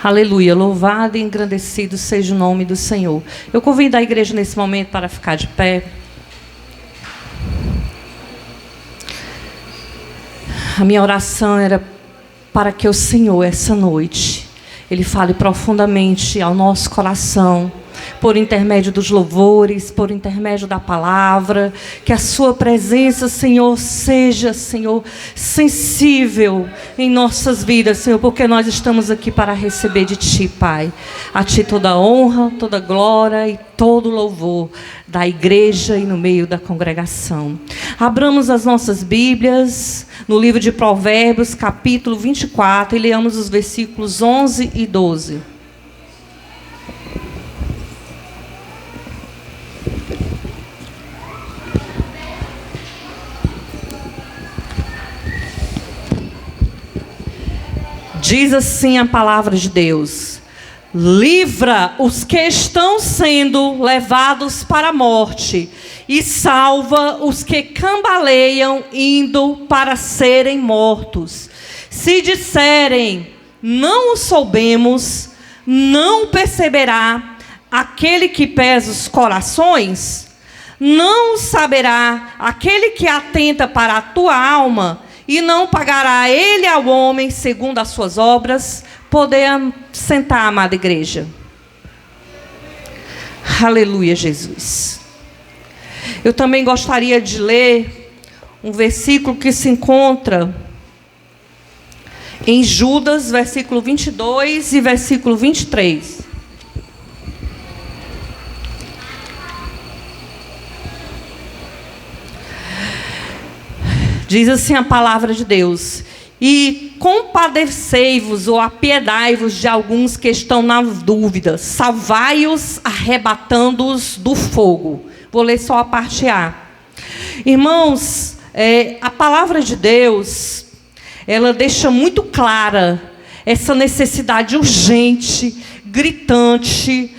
Aleluia, louvado e engrandecido seja o nome do Senhor. Eu convido a igreja nesse momento para ficar de pé. A minha oração era para que o Senhor, essa noite, Ele fale profundamente ao nosso coração, por intermédio dos louvores, por intermédio da palavra, que a sua presença, Senhor, seja, Senhor, sensível em nossas vidas, Senhor, porque nós estamos aqui para receber de Ti, Pai. A Ti toda honra, toda glória e todo louvor da igreja e no meio da congregação. Abramos as nossas Bíblias no livro de Provérbios, capítulo 24, e leamos os versículos 11 e 12. Diz assim a palavra de Deus: livra os que estão sendo levados para a morte e salva os que cambaleiam indo para serem mortos. Se disserem, não o soubemos, não perceberá aquele que pesa os corações? Não saberá aquele que atenta para a tua alma? E não pagará ele ao homem segundo as suas obras? Poder sentar, amada igreja. Aleluia, Jesus. Eu também gostaria de ler um versículo que se encontra em Judas, versículo 22 e versículo 23. Diz assim a palavra de Deus: e compadecei-vos ou apiedai-vos de alguns que estão na dúvida, salvai-os arrebatando-os do fogo. Vou ler só a parte A. Irmãos, a palavra de Deus, ela deixa muito clara essa necessidade urgente, gritante,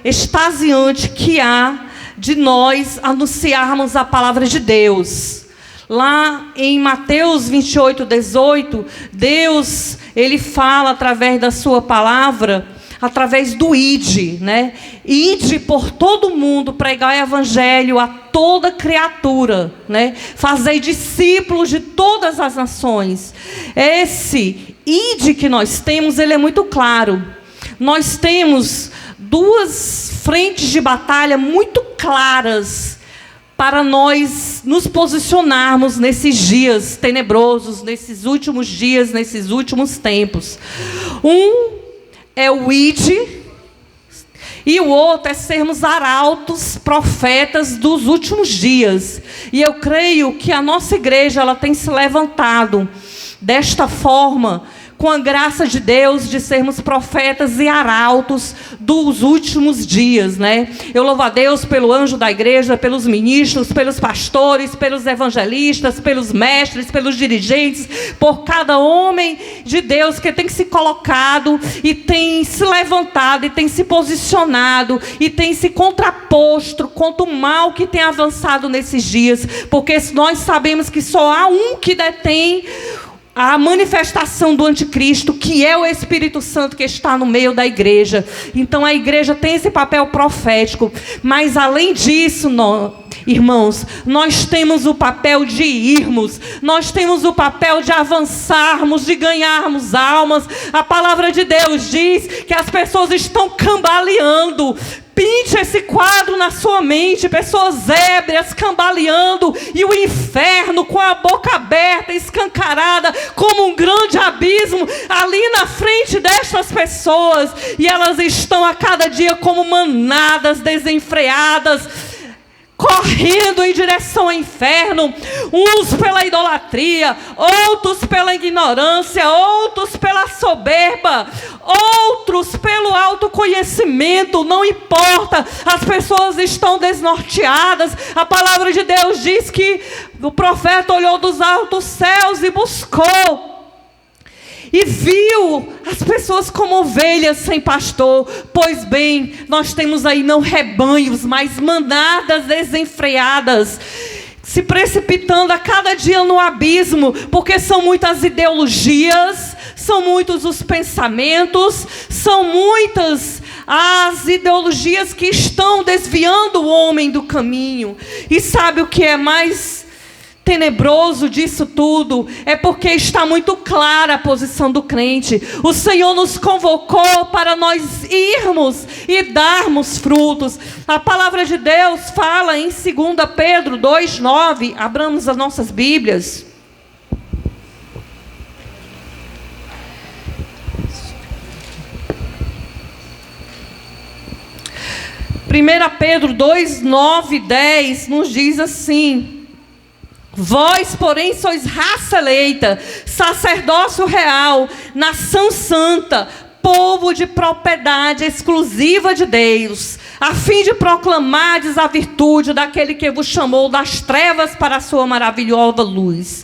extasiante que há de nós anunciarmos a palavra de Deus. Lá em Mateus 28, 18, Deus, Ele fala através da sua palavra, através do ide, né? Ide por todo mundo, pregar o evangelho a toda criatura, né? Fazei discípulos de todas as nações. Esse ide que nós temos, ele é muito claro. Nós temos duas frentes de batalha muito claras para nós nos posicionarmos nesses dias tenebrosos, nesses últimos dias, nesses últimos tempos. Um é o ide, e o outro é sermos arautos, profetas dos últimos dias. E eu creio que a nossa igreja, ela tem se levantado desta forma, com a graça de Deus, de sermos profetas e arautos dos últimos dias, né? Eu louvo a Deus pelo anjo da igreja, pelos ministros, pelos pastores, pelos evangelistas, pelos mestres, pelos dirigentes, por cada homem de Deus que tem se colocado e tem se levantado e tem se posicionado e tem se contraposto contra o mal que tem avançado nesses dias, porque nós sabemos que só há um que detém a manifestação do anticristo, que é o Espírito Santo que está no meio da igreja. Então a igreja tem esse papel profético. Mas além disso, irmãos, nós temos o papel de irmos. Nós temos o papel de avançarmos, de ganharmos almas. A palavra de Deus diz que as pessoas estão cambaleando. Pinte esse quadro na sua mente, pessoas ébrias, cambaleando, e o inferno com a boca aberta, escancarada, como um grande abismo, ali na frente destas pessoas, e elas estão a cada dia como manadas desenfreadas, correndo em direção ao inferno, uns pela idolatria, outros pela ignorância, outros pela soberba, outros pelo autoconhecimento. Não importa, as pessoas estão desnorteadas. A palavra de Deus diz que o profeta olhou dos altos céus e buscou, e viu as pessoas como ovelhas sem pastor. Pois bem, nós temos aí não rebanhos, mas manadas desenfreadas, se precipitando a cada dia no abismo, porque são muitas ideologias, são muitos os pensamentos, são muitas as ideologias que estão desviando o homem do caminho. E sabe o que é mais tenebroso disso tudo? É porque está muito clara a posição do crente. O Senhor nos convocou para nós irmos e darmos frutos. A palavra de Deus fala em 2 Pedro 2,9. Abramos as nossas Bíblias. Primeira Pedro 2,9 e 10 nos diz assim: vós, porém, sois raça eleita, sacerdócio real, nação santa, povo de propriedade exclusiva de Deus, a fim de proclamardes a virtude daquele que vos chamou das trevas para a sua maravilhosa luz.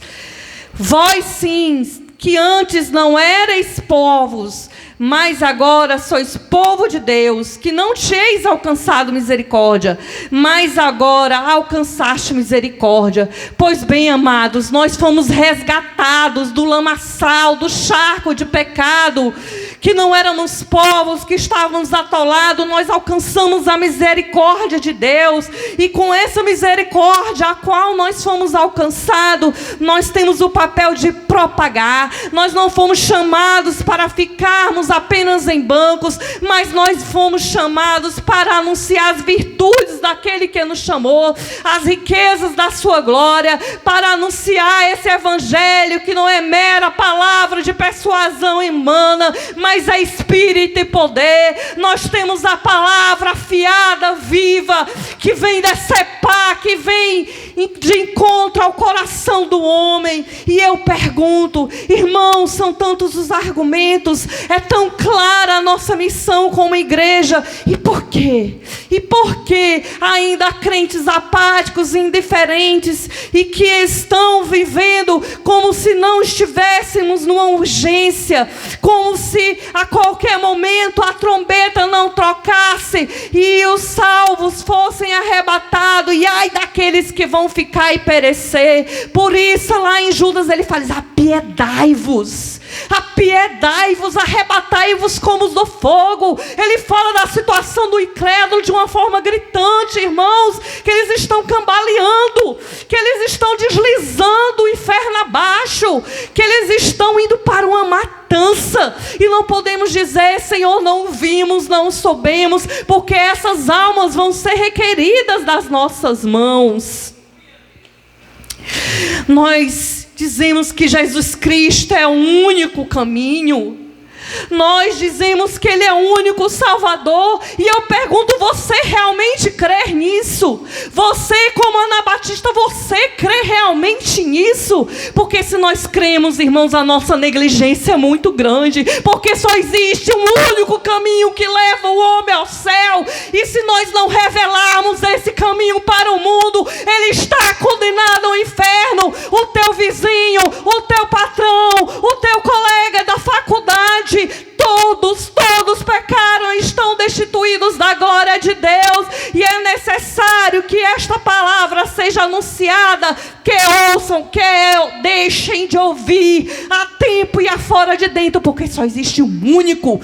Vós, sim, que antes não erais povos, mas agora sois povo de Deus, que não tinhais alcançado misericórdia, mas agora alcançaste misericórdia. Pois bem, amados, nós fomos resgatados do lamaçal, do charco de pecado, que não éramos povos, que estávamos atolados. Nós alcançamos a misericórdia de Deus, e com essa misericórdia a qual nós fomos alcançados, nós temos o papel de propagar. Nós não fomos chamados para ficarmos apenas em bancos, mas nós fomos chamados para anunciar as virtudes daquele que nos chamou, as riquezas da sua glória, para anunciar esse evangelho que não é mera palavra de persuasão humana, mas é espírito e poder. Nós temos a palavra afiada, viva, que vem decepar, que vem de encontro ao coração do homem. E eu pergunto, irmãos, são tantos os argumentos, é tão clara a nossa missão como igreja, e por quê? E por que ainda há crentes apáticos e indiferentes, e que estão vivendo como se não estivéssemos numa urgência, como se a qualquer momento a trombeta não tocasse e os salvos fossem arrebatados, e ai daqueles que vão ficar e perecer. Por isso lá em Judas ele fala: apiedai-vos, apiedai-vos, arrebatai-vos como os do fogo. Ele fala da situação do incrédulo de uma forma gritante, irmãos, que eles estão cambaleando, que eles estão deslizando o inferno abaixo, que eles estão indo para uma matança, e não podemos dizer: Senhor, não vimos, não soubemos, porque essas almas vão ser requeridas das nossas mãos. Nós dizemos que Jesus Cristo é o único caminho. Nós dizemos que Ele é o único Salvador. E eu pergunto: você realmente crê nisso? Você, como Ana Batista, você crê realmente nisso? Porque se nós cremos, irmãos, a nossa negligência é muito grande. Porque só existe um único caminho que leva o homem ao céu. E se nós não revelarmos esse caminho para o mundo, ele está condenado ao inferno. O teu vizinho, o teu patrão, o teu colega da faculdade, todos pecaram e estão destituídos da glória de Deus. E é necessário que esta palavra seja anunciada, que ouçam, que deixem de ouvir a tempo e a fora de dentro, porque só existe um único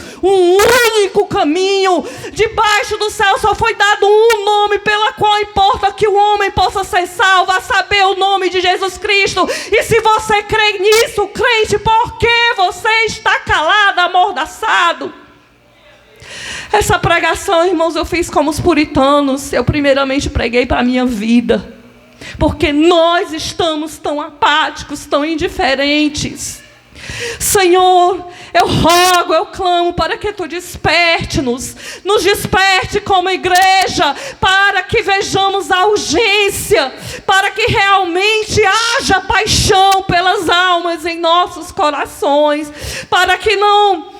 caminho. Debaixo do céu só foi dado um nome pela qual importa que o homem possa ser salvo, a saber, o nome de Jesus Cristo. E se você crê nisso, crente, por que você está calado, amordaçado? Essa pregação, irmãos, eu fiz como os puritanos. Eu primeiramente preguei para a minha vida, porque nós estamos tão apáticos, tão indiferentes. Senhor, eu rogo, eu clamo para que Tu desperte-nos, nos desperte como igreja, para que vejamos a urgência, para que realmente haja paixão pelas almas em nossos corações, para que não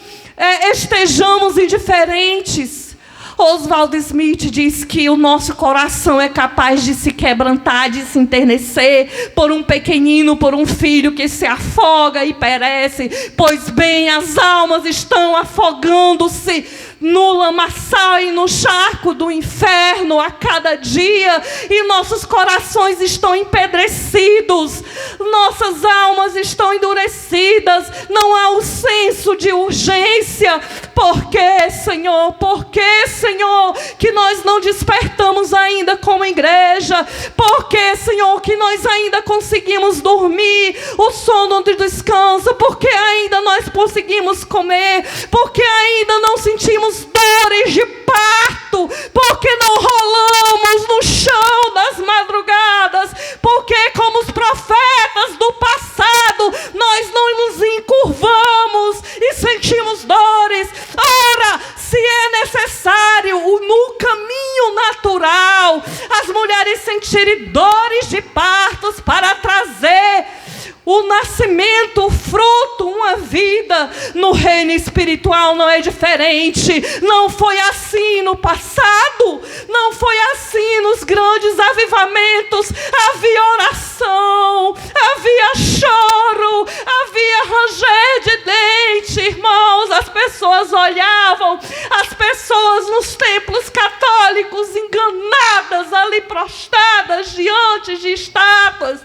estejamos indiferentes. Oswald Smith diz que o nosso coração é capaz de se quebrantar, de se enternecer por um pequenino, por um filho que se afoga e perece. Pois bem, as almas estão afogando-se no lamaçal e no charco do inferno a cada dia, e nossos corações estão empedrecidos, nossas almas estão endurecidas, não há um senso de urgência. Por que, Senhor? Por que, Senhor, que nós não despertamos ainda como igreja? Por que, Senhor, que nós ainda conseguimos dormir o sono de descanso? Por que ainda nós conseguimos comer? Por que ainda não sentimos dores de parto? Por que não rolamos no chão das madrugadas? Por que, como os profetas do passado, nós não nos encurvamos e sentimos dores? Ora, se é necessário, no caminho natural, as mulheres sentirem dores de partos para trazer o nascimento, o fruto, uma vida, no reino espiritual não é diferente. Não foi assim no passado, não foi assim nos grandes avivamentos. Havia oração, havia choro, havia ranger de dente, irmãos. As pessoas olhavam, as pessoas nos templos católicos enganadas ali, prostradas diante de estátuas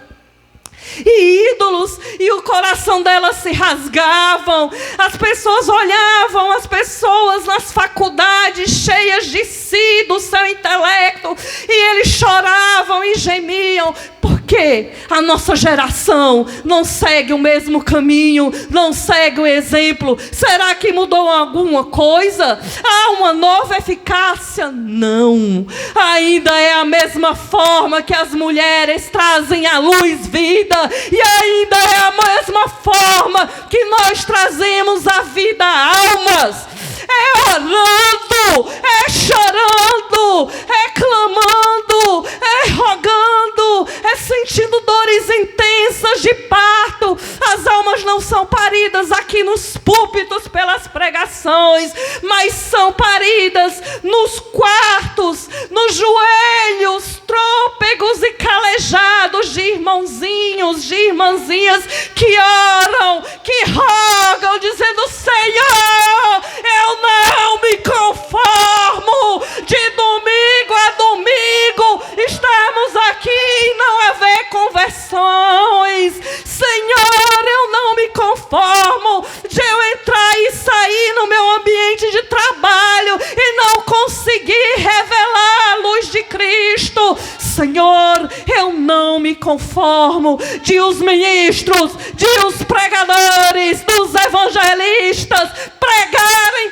e ídolos, e o coração delas se rasgavam. As pessoas olhavam as pessoas nas faculdades cheias de si, do seu intelecto, e eles choravam e gemiam. Por quê? A nossa geração não segue o mesmo caminho, não segue o exemplo. Será que mudou alguma coisa? Há uma nova eficácia? Não. Ainda é a mesma forma que as mulheres trazem à luz vida, e ainda é a mesma forma que nós trazemos a vida a almas. É orando, é chorando, é clamando, é rogando, é sentindo dores intensas de parto. As almas não são paridas aqui nos púlpitos pelas pregações, mas são paridas nos quartos, nos joelhos trôpegos e calejados de irmãozinhos, de irmãzinhas que oram, que rogam, dizendo: Senhor, eu não me conformo de domingo a domingo estarmos aqui e não haver conversões. Senhor, eu não me conformo de eu entrar e sair no meu ambiente de trabalho e não conseguir revelar a luz de Cristo. Senhor, eu não me conformo de os ministros, de os pregadores, dos evangelistas pregarem,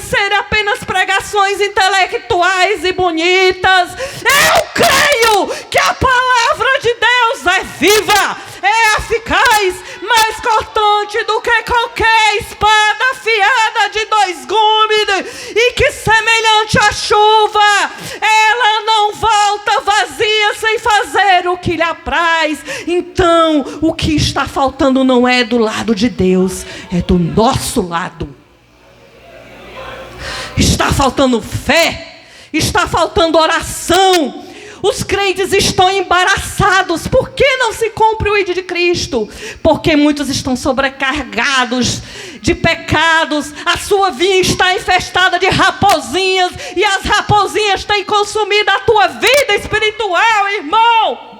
serem apenas pregações intelectuais e bonitas. Eu creio que a palavra de Deus é viva, é eficaz, mais cortante do que qualquer espada afiada de 2 gumes, e que semelhante à chuva, ela não volta vazia sem fazer o que lhe apraz. Então, o que está faltando não é do lado de Deus, é do nosso lado. Está faltando fé, está faltando oração. Os crentes estão embaraçados. Por que não se cumpre o ID de Cristo? Porque muitos estão sobrecarregados de pecados. A sua vinha está infestada de raposinhas, e as raposinhas têm consumido a tua vida espiritual, irmão.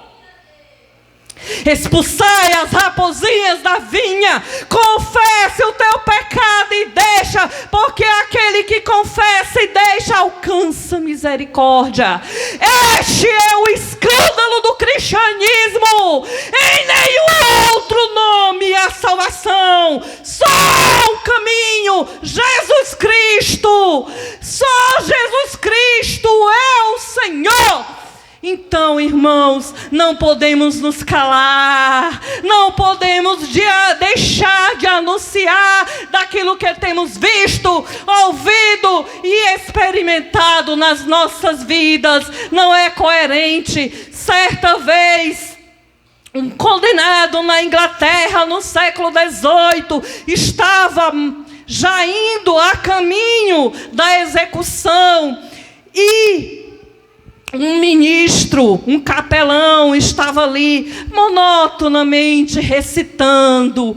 Expulsai as raposinhas da vinha. Confesse o teu pecado e deixa, porque aquele que confessa e deixa alcança misericórdia. Este é o escândalo do cristianismo. Em nenhum outro nome há salvação. Só um caminho, Jesus Cristo. Só Jesus Cristo é o Senhor. Então, irmãos, não podemos nos calar, não podemos deixar de anunciar daquilo que temos visto, ouvido e experimentado nas nossas vidas. Não é coerente. Certa vez, um condenado na Inglaterra, no século XVIII, estava já indo a caminho da execução, e um ministro, um capelão, estava ali monotonamente recitando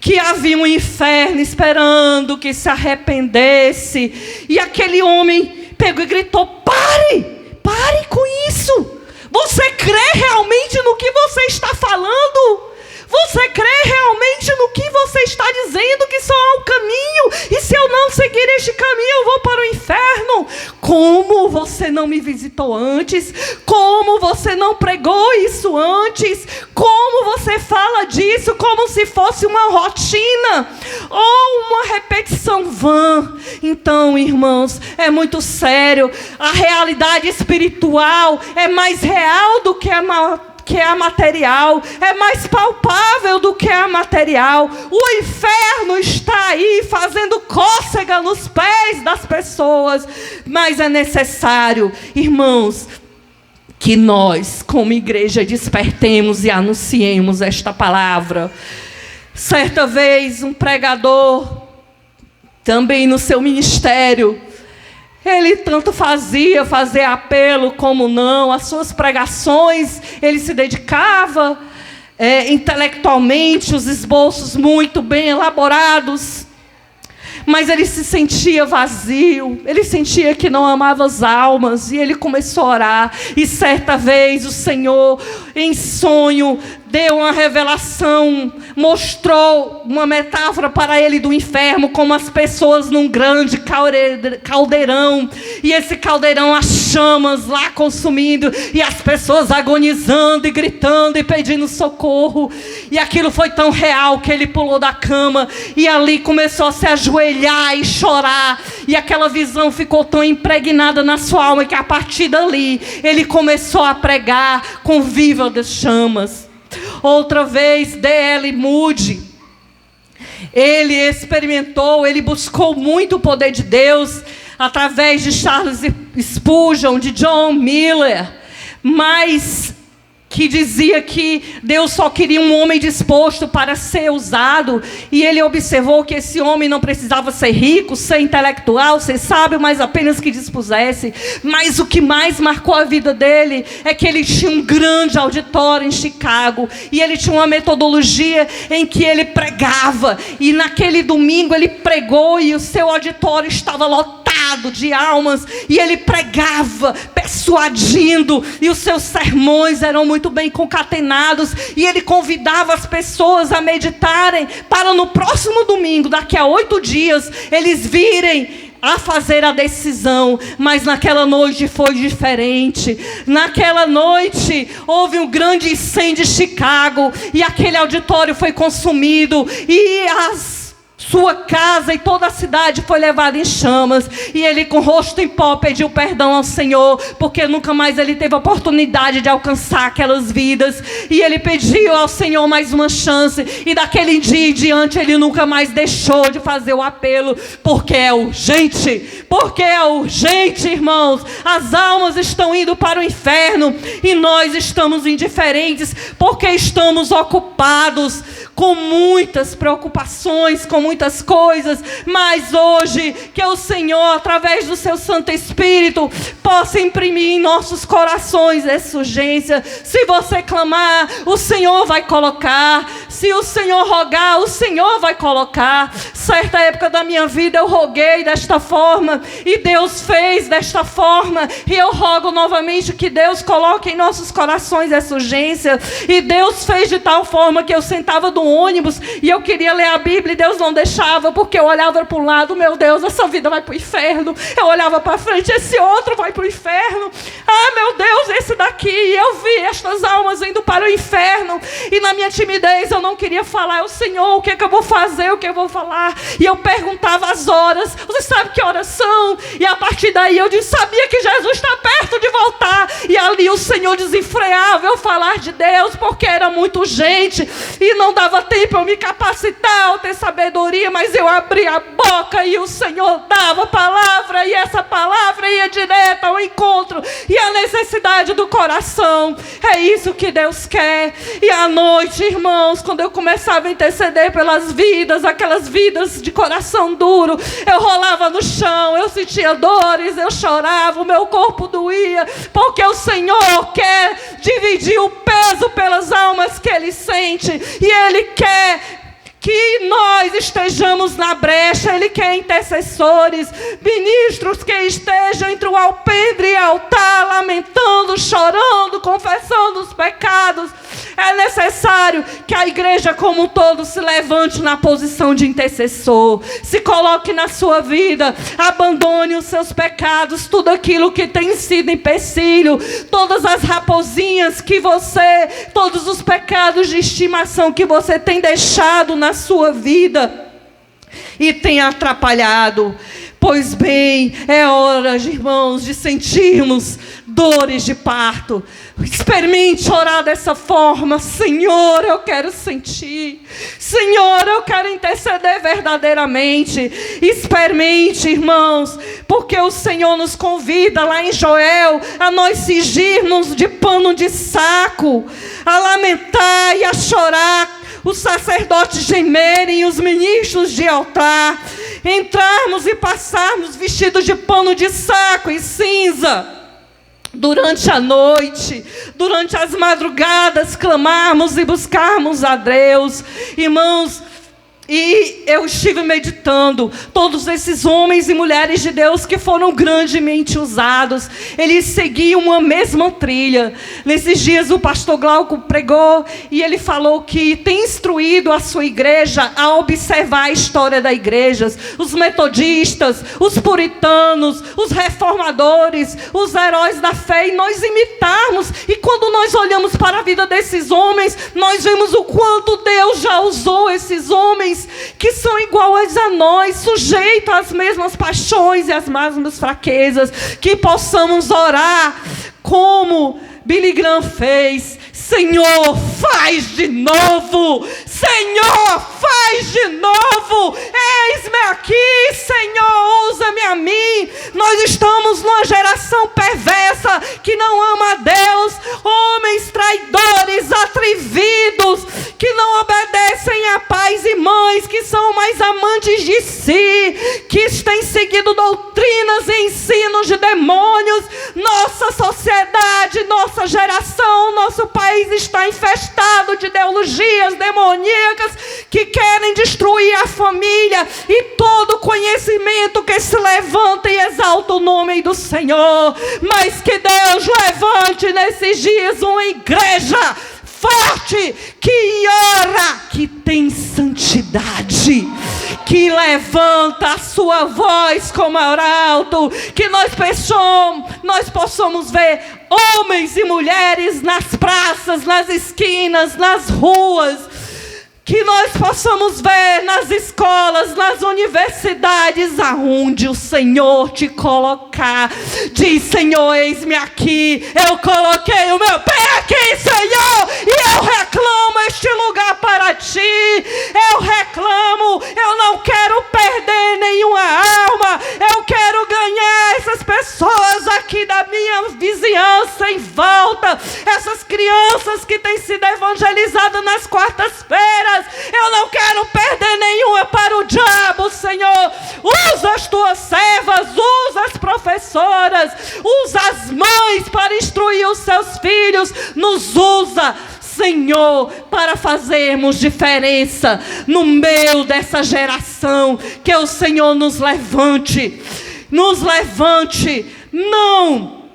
que havia um inferno esperando que se arrependesse. E aquele homem pegou e gritou: pare com isso. Você crê realmente no que você está falando? Você crê realmente no que você está dizendo que só há um caminho? E se eu não seguir este caminho, eu vou para o inferno? Como você não me visitou antes? Como você não pregou isso antes? Como você fala disso como se fosse uma rotina ou uma repetição vã? Então, irmãos, é muito sério. A realidade espiritual é mais real do que a material, é mais palpável do que a material. O inferno está aí fazendo cócega nos pés das pessoas, mas é necessário, irmãos, que nós, como igreja, despertemos e anunciemos esta palavra. Certa vez, um pregador, também no seu ministério, ele tanto fazia apelo como não, as suas pregações, ele se dedicava intelectualmente, os esboços muito bem elaborados, mas ele se sentia vazio, ele sentia que não amava as almas, e ele começou a orar. E certa vez o Senhor, em sonho, deu uma revelação, mostrou uma metáfora para ele do inferno, como as pessoas num grande caldeirão, e esse caldeirão, as chamas lá consumindo, e as pessoas agonizando e gritando e pedindo socorro. E aquilo foi tão real que ele pulou da cama e ali começou a se ajoelhar e chorar, e aquela visão ficou tão impregnada na sua alma que a partir dali ele começou a pregar com vivas chamas. Outra vez, D.L. Moody, ele experimentou, ele buscou muito o poder de Deus através de Charles Spurgeon, de John Miller, mas que dizia que Deus só queria um homem disposto para ser usado, e ele observou que esse homem não precisava ser rico, ser intelectual, ser sábio, mas apenas que dispusesse. Mas o que mais marcou a vida dele é que ele tinha um grande auditório em Chicago, e ele tinha uma metodologia em que ele pregava, e naquele domingo ele pregou e o seu auditório estava lotado de almas, e ele pregava persuadindo, e os seus sermões eram muito bem concatenados, e ele convidava as pessoas a meditarem para no próximo domingo, daqui a 8 dias, eles virem a fazer a decisão. Mas naquela noite foi diferente. Naquela noite houve um grande incêndio em Chicago, e aquele auditório foi consumido, e sua casa e toda a cidade foi levada em chamas, e ele com o rosto em pó pediu perdão ao Senhor, porque nunca mais ele teve a oportunidade de alcançar aquelas vidas, e ele pediu ao Senhor mais uma chance, e daquele dia em diante ele nunca mais deixou de fazer o apelo, porque é urgente, irmãos. As almas estão indo para o inferno, e nós estamos indiferentes, porque estamos ocupados com muitas preocupações, com muitas coisas. Mas hoje, que o Senhor, através do seu Santo Espírito, possa imprimir em nossos corações essa urgência. Se você clamar, o Senhor vai colocar. Se o Senhor rogar, o Senhor vai colocar. Certa época da minha vida eu roguei desta forma, e Deus fez desta forma, e eu rogo novamente que Deus coloque em nossos corações essa urgência. E Deus fez de tal forma que eu sentava do ônibus e eu queria ler a Bíblia, e Deus não deixava, porque eu olhava para um lado, meu Deus, essa vida vai para o inferno. Eu olhava para frente, esse outro vai para o inferno. Ah, meu Deus, esse daqui. E eu vi estas almas indo para o inferno, e na minha timidez eu não queria falar. O Senhor, o que é que eu vou fazer, o que eu vou falar? E eu perguntava as horas. Você sabe que horas são? E a partir daí eu sabia que Jesus está perto de voltar, e ali o Senhor desenfreava eu falar de Deus, porque era muito urgente, e não dava tempo eu me capacitar ou ter sabedoria, mas eu abria a boca e o Senhor dava a palavra, e essa palavra ia direto ao encontro e à necessidade do coração. É isso que Deus quer. E à noite, irmãos, quando eu começava a interceder pelas vidas, aquelas vidas de coração duro, eu rolava no chão, eu sentia dores, eu chorava, o meu corpo doía, porque o Senhor quer dividir o peso pelas almas que Ele sente, e Ele quer que nós estejamos na brecha. Ele quer intercessores, ministros que estejam entre o alpendre e o altar, lamentando, chorando, confessando os pecados. É necessário que a igreja como um todo se levante na posição de intercessor, se coloque na sua vida, abandone os seus pecados, tudo aquilo que tem sido empecilho, todas as raposinhas que você, todos os pecados de estimação que você tem deixado na sua vida e tem atrapalhado. Pois bem, é hora, irmãos, de sentirmos dores de parto. Experimente orar dessa forma. Senhor, eu quero sentir. Senhor, eu quero interceder verdadeiramente. Experimente, irmãos, porque o Senhor nos convida lá em Joel a nós cingirmos de pano de saco, a lamentar e a chorar, os sacerdotes gemerem e os ministros de altar, entrarmos e passarmos vestidos de pano de saco e cinza, durante a noite, durante as madrugadas, clamarmos e buscarmos a Deus. Irmãos, e eu estive meditando, todos esses homens e mulheres de Deus que foram grandemente usados, eles seguiam uma mesma trilha. Nesses dias o pastor Glauco pregou e ele falou que tem instruído a sua igreja a observar a história da igreja, os metodistas, os puritanos, os reformadores, os heróis da fé, e nós imitarmos. E quando nós olhamos para a vida desses homens, nós vemos o quanto Deus já usou esses homens que são iguais a nós, sujeitos às mesmas paixões e às mesmas fraquezas, que possamos orar como Billy Graham fez: Senhor, faz de novo. Senhor, faz de novo. Eis-me aqui, Senhor, usa-me a mim. Nós estamos numa geração perversa que não ama a Deus. Homens traidores, atrevidos, que não obedecem a pais e mães, que são mais amantes de si, que têm seguido doutrinas e ensinos de demônios. Nossa sociedade, nossa geração, nosso país está infestado de ideologias demoníacas que querem destruir a família e todo conhecimento que se levanta e exalta o nome do Senhor. Mas que Deus levante nesses dias uma igreja forte, que ora, que tem santidade, que levanta a sua voz como arauto, que nós possamos ver homens e mulheres nas praças, nas esquinas, nas ruas, que nós possamos ver nas escolas, nas universidades, aonde o Senhor te colocar. Diz: Senhor, eis-me aqui, eu coloquei o meu pé aqui, Senhor, e eu reclamo este lugar para ti. Eu reclamo, eu não quero perder nenhuma alma, eu quero ganhar essas pessoas aqui da minha vizinhança em volta, essas crianças que têm sido evangelizadas nas quartas-feiras. Eu não quero perder nenhuma para o diabo, Senhor. Usa as tuas servas, usa as professoras, usa as mães para instruir os seus filhos. Nos usa, Senhor, para fazermos diferença no meio dessa geração. Que o Senhor nos levante, não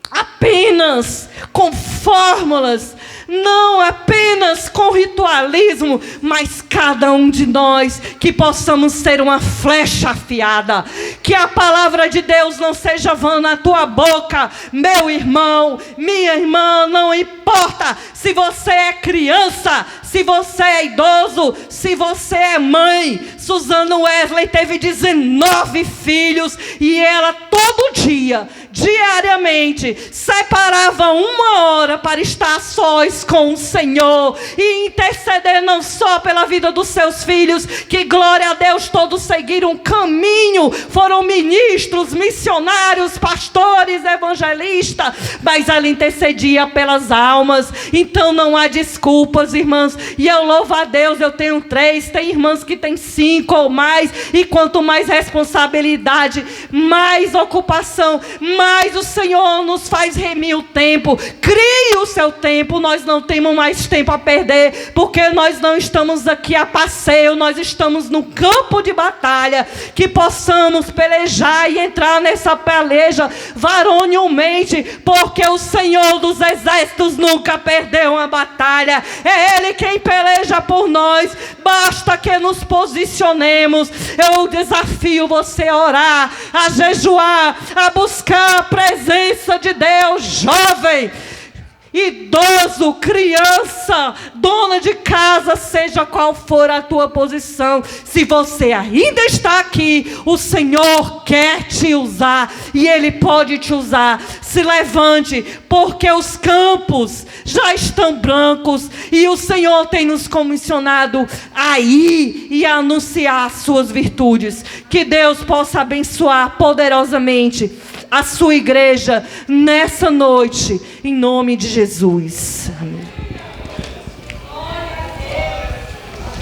apenas com fórmulas, não apenas com ritualismo, mas cada um de nós que possamos ser uma flecha afiada. Que a palavra de Deus não seja vã na tua boca, meu irmão, minha irmã. Não importa se você é criança, se você é idoso, se você é mãe. Susana Wesley teve 19 filhos e ela todo dia, diariamente, separava uma hora para estar a sós com o Senhor e interceder não só pela vida dos seus filhos, que glória a Deus, todos seguiram um caminho, foram ministros, missionários, pastores, evangelistas, mas ela intercedia pelas almas. Então não há desculpas, irmãs, e eu louvo a Deus. Eu tenho 3, tem irmãs que têm 5 ou mais, e quanto mais responsabilidade, mais ocupação, mais mas o Senhor nos faz remir o tempo. Crie o seu tempo. Nós não temos mais tempo a perder, porque nós não estamos aqui a passeio, nós estamos no campo de batalha, que possamos pelejar e entrar nessa peleja varonilmente, porque o Senhor dos exércitos nunca perdeu uma batalha. É Ele quem peleja por nós. Basta que nos posicionemos. Eu desafio você a orar, a jejuar, a buscar a presença de Deus. Jovem, idoso, criança, dona de casa, seja qual for a tua posição, se você ainda está aqui, o Senhor quer te usar, e Ele pode te usar. Se levante, porque os campos já estão brancos, e o Senhor tem nos comissionado a ir e a anunciar as suas virtudes. Que Deus possa abençoar poderosamente a sua igreja nessa noite, em nome de Jesus. Amém.